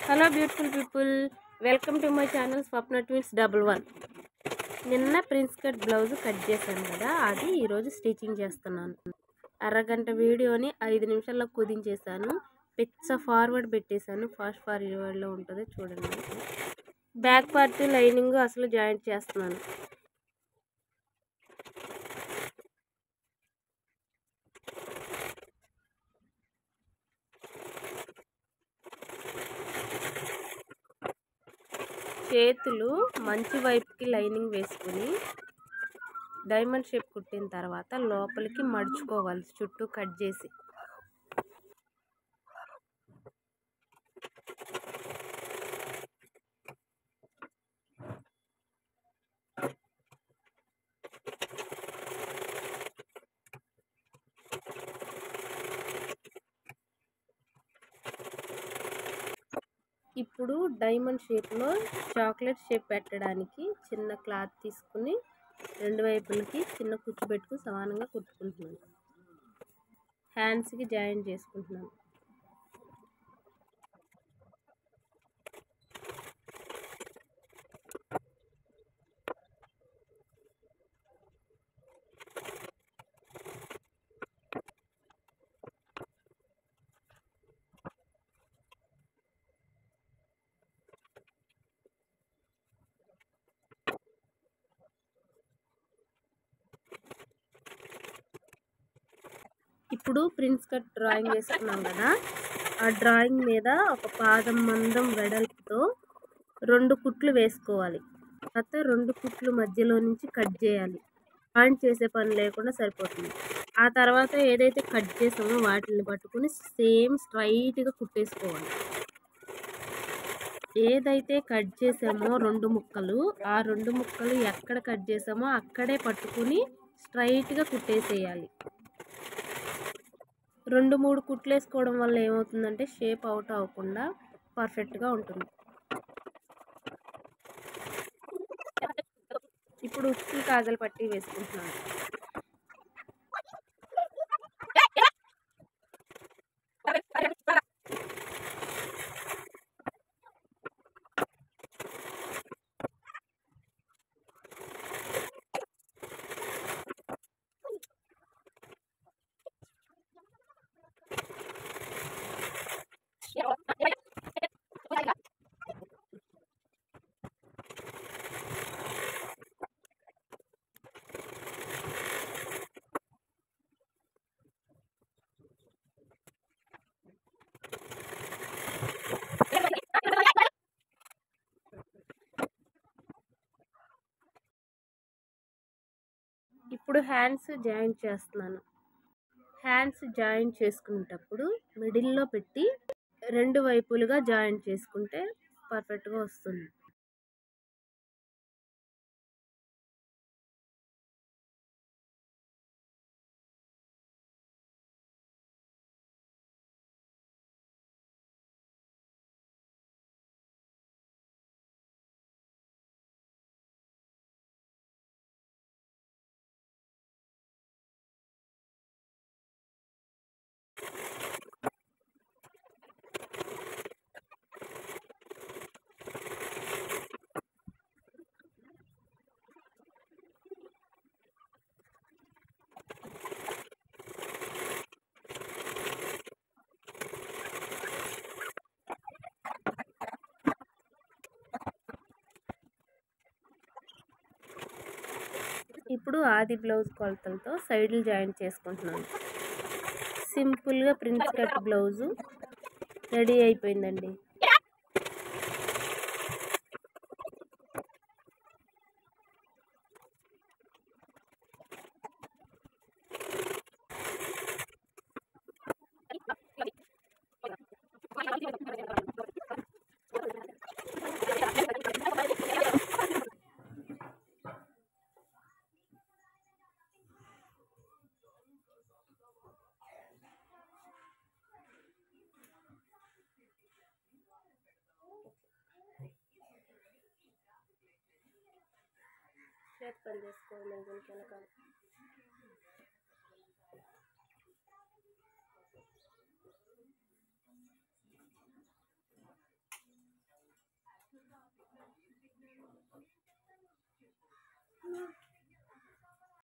Hello beautiful people, welcome to my channel Swapna twins 11. నిన్న prince cut blouse cut చేశాను కదా, అది ఈరోజు స్టిచ్చింగ్ చేస్తున్నాను. అరగంట వీడియోని 5 నిమిషాల్లో కుదించేసాను. పిక్చర్ ఫార్వర్డ్ పెట్టేశాను, ఫాస్ట్ ఫార్వర్డ్లో ఉంటుంది చూడండి. బ్యాక్ పార్ట్ లైనింగ్ అసలు జాయింట్ చేస్తున్నాను. చేతులు మంచి వైపుకి లైనింగ్ వేసుకుని డైమండ్ షేప్ కుట్టిన తర్వాత లోపలికి మడుచుకోవాలి చుట్టూ కట్ చేసి. ఇప్పుడు డైమండ్ షేప్లో చాక్లెట్ షేప్ పెట్టడానికి చిన్న క్లాత్ తీసుకుని రెండు వైపులకి చిన్న కుచ్చు పెట్టుకుని సమానంగా కుట్టుకుంటున్నాను. హ్యాండ్స్కి జాయిన్ చేసుకుంటున్నాను. ఇప్పుడు ప్రిన్స్ కట్ డ్రాయింగ్ వేసుకున్నాం కదా, ఆ డ్రాయింగ్ మీద ఒక పాదం మందం వెడల్పుతో 2 కుట్లు వేసుకోవాలి. తర్వాత 2 కుట్లు మధ్యలో నుంచి కట్ చేయాలి. జాయింట్ చేసే పని లేకుండా సరిపోతుంది. ఆ తర్వాత ఏదైతే కట్ చేసామో వాటిని పట్టుకుని సేమ్ స్ట్రైట్గా కుట్టేసుకోవాలి. ఏదైతే కట్ చేసామో 2 ముక్కలు, ఆ 2 ముక్కలు ఎక్కడ కట్ చేసామో అక్కడే పట్టుకుని స్ట్రైట్గా కుట్టేసేయాలి. 2-3 కుట్లు వేసుకోవడం వల్ల ఏమవుతుందంటే షేప్ అవుట్ అవ్వకుండా పర్ఫెక్ట్గా ఉంటుంది. ఇప్పుడు ఉక్సులు కాజల్ పట్టి వేసుకుంటున్నాను. ఇప్పుడు హ్యాండ్స్ జాయింట్ చేస్తున్నాను. హ్యాండ్స్ జాయింట్ చేసుకునేటప్పుడు మిడిల్లో పెట్టి 2 వైపులుగా జాయింట్ చేసుకుంటే పర్ఫెక్ట్గా వస్తుంది. ఇప్పుడు ఆది బ్లౌజ్ కొలతలతో సైడ్లు జాయింట్ చేసుకుంటున్నాను. సింపుల్గా ప్రిన్స్ కట్ బ్లౌజు రెడీ అయిపోయిందండి. చేతి పని చేసుకోవాలి.